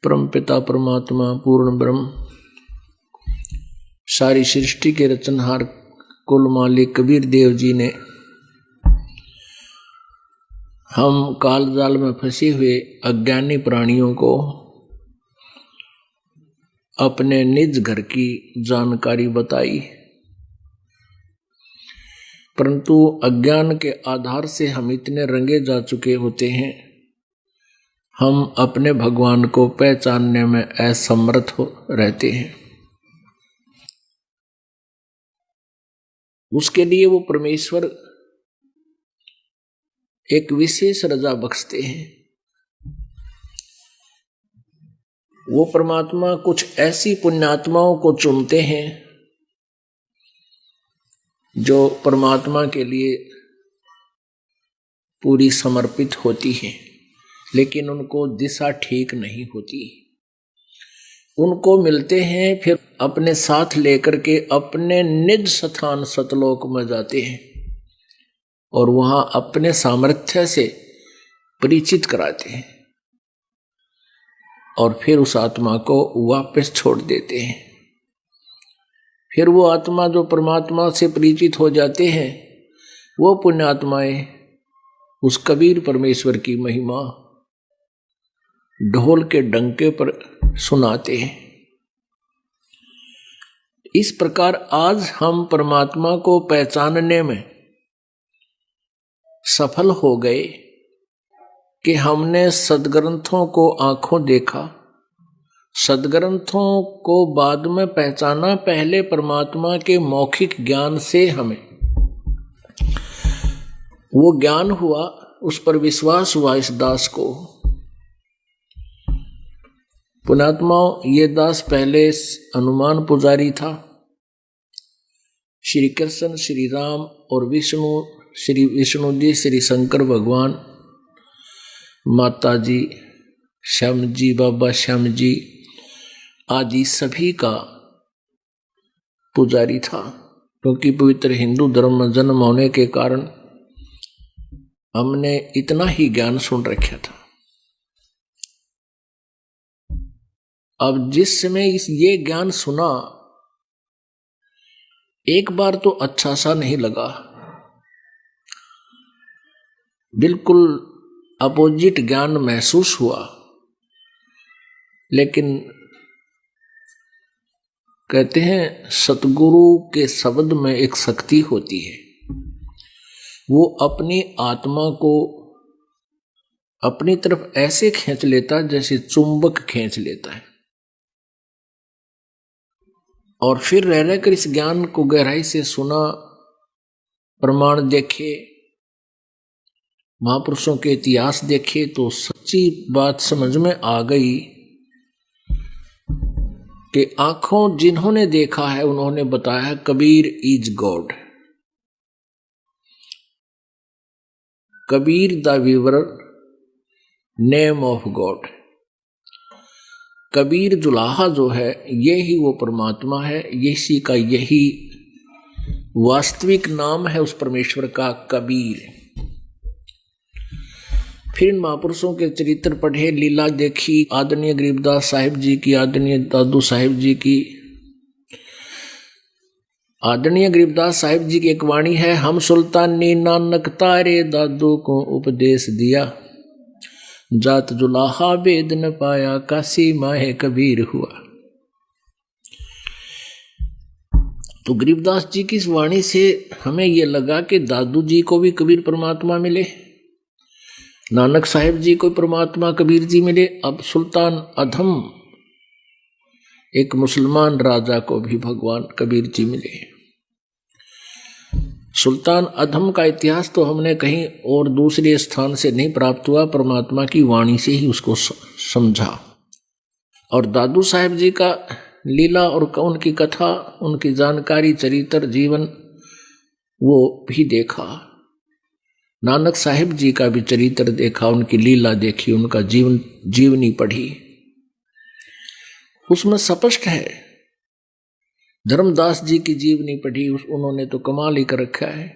परमपिता परमात्मा पूर्ण ब्रह्म सारी सृष्टि के रचनहार कुल मालिक कबीर देव जी ने हम काल जाल में फंसे हुए अज्ञानी प्राणियों को अपने निज घर की जानकारी बताई, परंतु अज्ञान के आधार से हम इतने रंगे जा चुके होते हैं, हम अपने भगवान को पहचानने में असमर्थ रहते हैं। उसके लिए वो परमेश्वर एक विशेष रजा बख्शते हैं। वो परमात्मा कुछ ऐसी पुण्यात्माओं को चुनते हैं जो परमात्मा के लिए पूरी समर्पित होती है, लेकिन उनको दिशा ठीक नहीं होती। उनको मिलते हैं, फिर अपने साथ लेकर के अपने निज स्थान सतलोक में जाते हैं और वहां अपने सामर्थ्य से परिचित कराते हैं और फिर उस आत्मा को वापस छोड़ देते हैं। फिर वो आत्मा जो परमात्मा से परिचित हो जाते हैं, वो पुण्यात्माएं उस कबीर परमेश्वर की महिमा ढोल के डंके पर सुनाते हैं। इस प्रकार आज हम परमात्मा को पहचानने में सफल हो गए कि हमने सद्ग्रंथों को आंखों देखा, सद्ग्रंथों को बाद में पहचाना। पहले परमात्मा के मौखिक ज्ञान से हमें वो ज्ञान हुआ, उस पर विश्वास हुआ इस दास को। पुण्यात्माओं, ये दास पहले हनुमान पुजारी था। श्री कृष्ण, श्री राम और विष्णु, श्री विष्णु जी, श्री शंकर भगवान, माता जी, श्याम जी, बाबा श्याम जी आदि सभी का पुजारी था। क्योंकि पवित्र हिंदू धर्म में जन्म होने के कारण हमने इतना ही ज्ञान सुन रखा था। अब जिस समय ये ज्ञान सुना, एक बार तो अच्छा सा नहीं लगा, बिल्कुल अपोजिट ज्ञान महसूस हुआ। लेकिन कहते हैं सतगुरु के शब्द में एक शक्ति होती है, वो अपनी आत्मा को अपनी तरफ ऐसे खींच लेता जैसे चुंबक खींच लेता है, और फिर रह रहकर इस ज्ञान को गहराई से सुना, प्रमाण देखे, महापुरुषों के इतिहास देखे, तो सच्ची बात समझ में आ गई कि आंखों जिन्होंने देखा है उन्होंने बताया Kabir is God. Kabir the weaver, name of God. Kabir जुलाहा जो है, यही वो परमात्मा है, इसी का यही वास्तविक नाम है उस परमेश्वर का, कबीर। फिर इन महापुरुषों के चरित्र पढ़े, लीला देखी, आदरणीय गरीबदास साहिब जी की, आदरणीय दादू साहिब जी की। आदरणीय गरीबदास साहिब जी की एक वाणी है, हम सुल्तानी नानक तारे दादू को उपदेश दिया, जात जुलाहा वेद न पाया, काशी माहे कबीर हुआ। तो गरीबदास जी की इस वाणी से हमें यह लगा कि दादू जी को भी कबीर परमात्मा मिले, नानक साहिब जी को परमात्मा कबीर जी मिले। अब सुल्तान अधम एक मुसलमान राजा को भी भगवान कबीर जी मिले। सुल्तान अधम का इतिहास तो हमने कहीं और दूसरे स्थान से नहीं प्राप्त हुआ, परमात्मा की वाणी से ही उसको समझा। और दादू साहिब जी का लीला और उनकी कथा, उनकी जानकारी, चरित्र, जीवन वो भी देखा। नानक साहिब जी का भी चरित्र देखा, उनकी लीला देखी, उनका जीवनी पढ़ी। उसमें स्पष्ट है। धर्मदास जी की जीवनी पढ़ी, उन्होंने तो कमाल ही कर रखा है।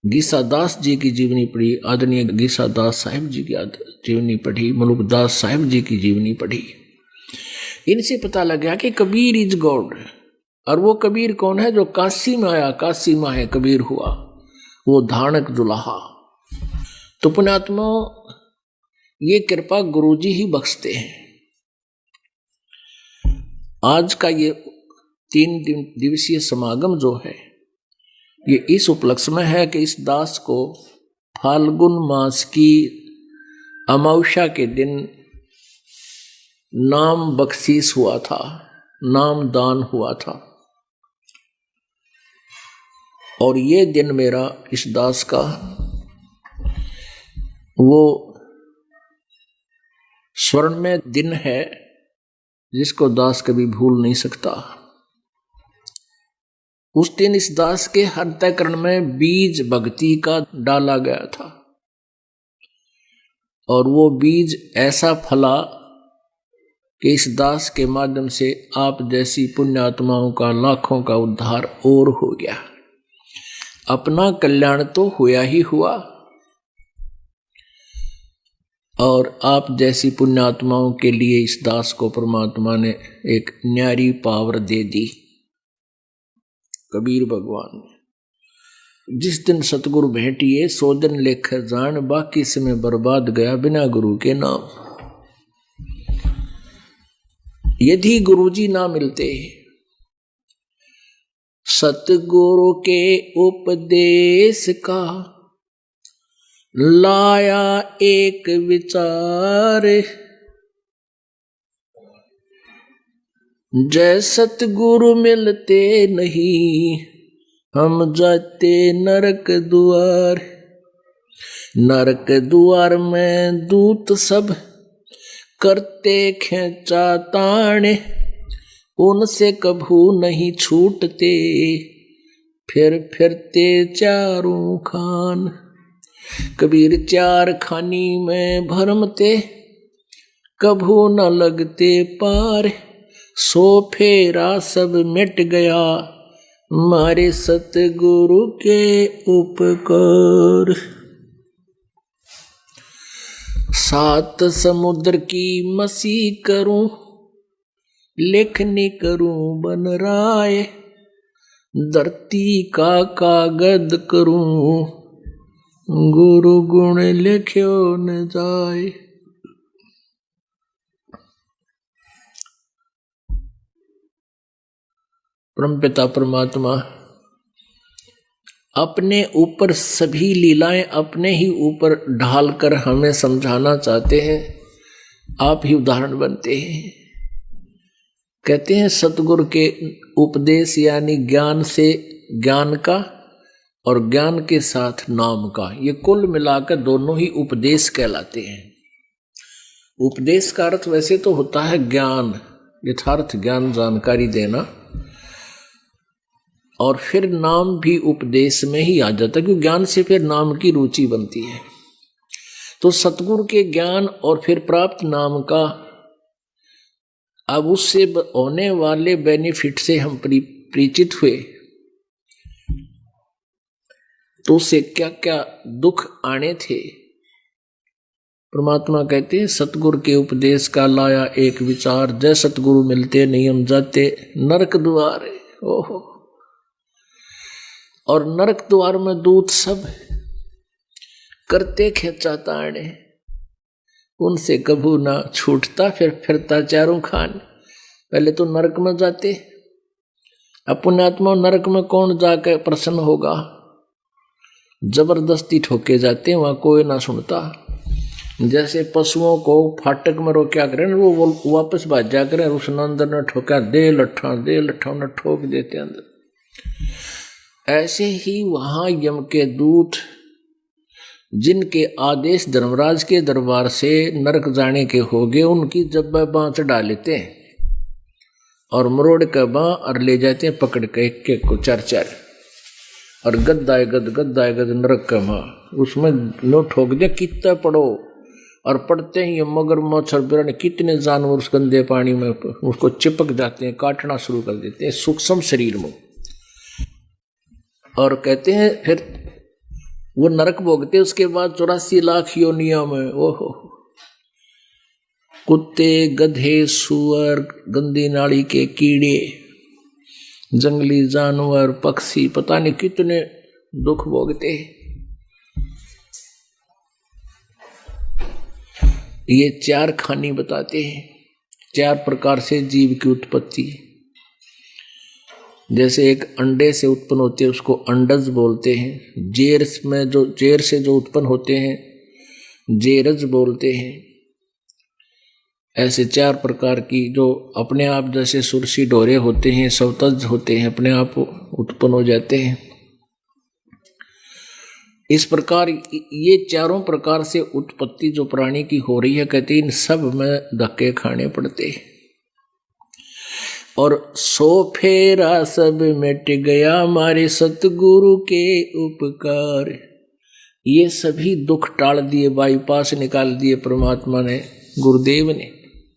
गीसा दास जी की जीवनी पढ़ी, आदरणीय गीसा दास साहिब जी की जीवनी पढ़ी, मलुकदास साहिब जी की जीवनी पढ़ी। इनसे पता लग गया कि कबीर इज गॉड। और वो कबीर कौन है? जो काशी में आया, काशी में है कबीर हुआ, वो धानक दुल्हा। तो पुण्यात्मा, ये कृपा गुरुजी ही बख्शते हैं। आज का ये 3 दिवसीय समागम जो है, ये इस उपलक्ष्य में है कि इस दास को फाल्गुन मास की अमावस्या के दिन नाम बख्शीश हुआ था, नाम दान हुआ था। और ये दिन मेरा इस दास का वो स्वर्णमय दिन है जिसको दास कभी भूल नहीं सकता। उस दिन इस दास के अंतःकरण में बीज भक्ति का डाला गया था और वो बीज ऐसा फला कि इस दास के माध्यम से आप जैसी पुण्यात्माओं का लाखों का उद्धार और हो गया। अपना कल्याण तो हुआ ही हुआ और आप जैसी पुण्यात्माओं के लिए इस दास को परमात्मा ने एक न्यारी पावर दे दी। कबीर भगवान ने जिस दिन सतगुरु भेंटिए, 100 दिन लेख जान, बाकी समय बर्बाद गया बिना गुरु के नाम। यदि गुरुजी ना मिलते, सतगुरु के उपदेश का लाया एक विचार, जय सतगुरु मिलते नहीं हम जाते नरक द्वार। नरक द्वार में दूत सब करते खेचा ताने, उनसे कभू नहीं छूटते फिर फिरते चारों खान। कबीर 4 खानी में भरमते कभू न लगते पार, सो फेरा सब मिट गया मारे सतगुरु के उपकार। 7 समुद्र की मसी करूं, लेखनी करूं बन राय, धरती का कागज करूं गुरु गुण लिख्यो न जाए। परमपिता परमात्मा अपने ऊपर सभी लीलाएं अपने ही ऊपर ढालकर हमें समझाना चाहते हैं। आप ही उदाहरण बनते हैं। कहते हैं सतगुरु के उपदेश यानी ज्ञान से ज्ञान का और ज्ञान के साथ नाम का, ये कुल मिलाकर दोनों ही उपदेश कहलाते हैं। उपदेश का अर्थ वैसे तो होता है ज्ञान, यथार्थ ज्ञान, जानकारी देना, और फिर नाम भी उपदेश में ही आ जाता है क्योंकि ज्ञान से फिर नाम की रुचि बनती है। तो सतगुरु के ज्ञान और फिर प्राप्त नाम का, अब उससे होने वाले बेनिफिट से हम परिचित हुए तो उससे क्या क्या दुख आने थे। परमात्मा कहते हैं सतगुरु के उपदेश का लाया एक विचार, जय सतगुरु मिलते नहीं हम जाते नरक द्वार। ओहो, और नरक द्वार में दूत सब करते खेचा ताड़े, उनसे कभू ना छूटता फिर फिरता चारों खान। पहले तो नरक में जाते, अब पुण्यात्मा नरक में कौन जाकर प्रसन्न होगा? जबरदस्ती ठोके जाते हैं, वहां कोई ना सुनता। जैसे पशुओं को फाटक में रोक्या करें, वो वापस भाग जा करें, उस अंदर न ठोका, दे लट्ठा न ठोक देते अंदर। ऐसे ही वहां यम के दूत जिनके आदेश धर्मराज के दरबार से नरक जाने के हो गए, उनकी जब बाँ चढ़ा लेते हैं और मरोड़ का बाँ और ले जाते हैं पकड़ के एक को 4-4 और गद्दाए गद नरक का माँ, उसमें नो ठोक दिया कितना पड़ो। और पड़ते ही मगर मच्छर बिरने कितने जानवर उस गंदे पानी में उसको चिपक जाते हैं, काटना शुरू कर देते हैं सूक्ष्म शरीर में। और कहते हैं फिर वो नरक भोगते, उसके बाद 84 लाख योनियों में ओहो कुत्ते, गधे, सुअर, गंदी नाली के कीड़े, जंगली जानवर, पक्षी, पता नहीं कितने दुख भोगते। ये 4 खानी बताते हैं, 4 प्रकार से जीव की उत्पत्ति। जैसे एक अंडे से उत्पन्न होते हैं उसको अंडज बोलते हैं, जेर से जो उत्पन्न होते हैं जेरज बोलते हैं। ऐसे 4 प्रकार की जो अपने आप जैसे सुरसी डोरे होते हैं, सवतज होते हैं, अपने आप उत्पन्न हो जाते हैं। इस प्रकार ये 4 प्रकार से उत्पत्ति जो प्राणी की हो रही है, कहते हैं इन सब में धक्के खाने पड़ते हैं। और 100 फेरा सब मिट गया हमारे सतगुरु के उपकार। ये सभी दुख टाल दिए, बाईपास निकाल दिए परमात्मा ने, गुरुदेव ने।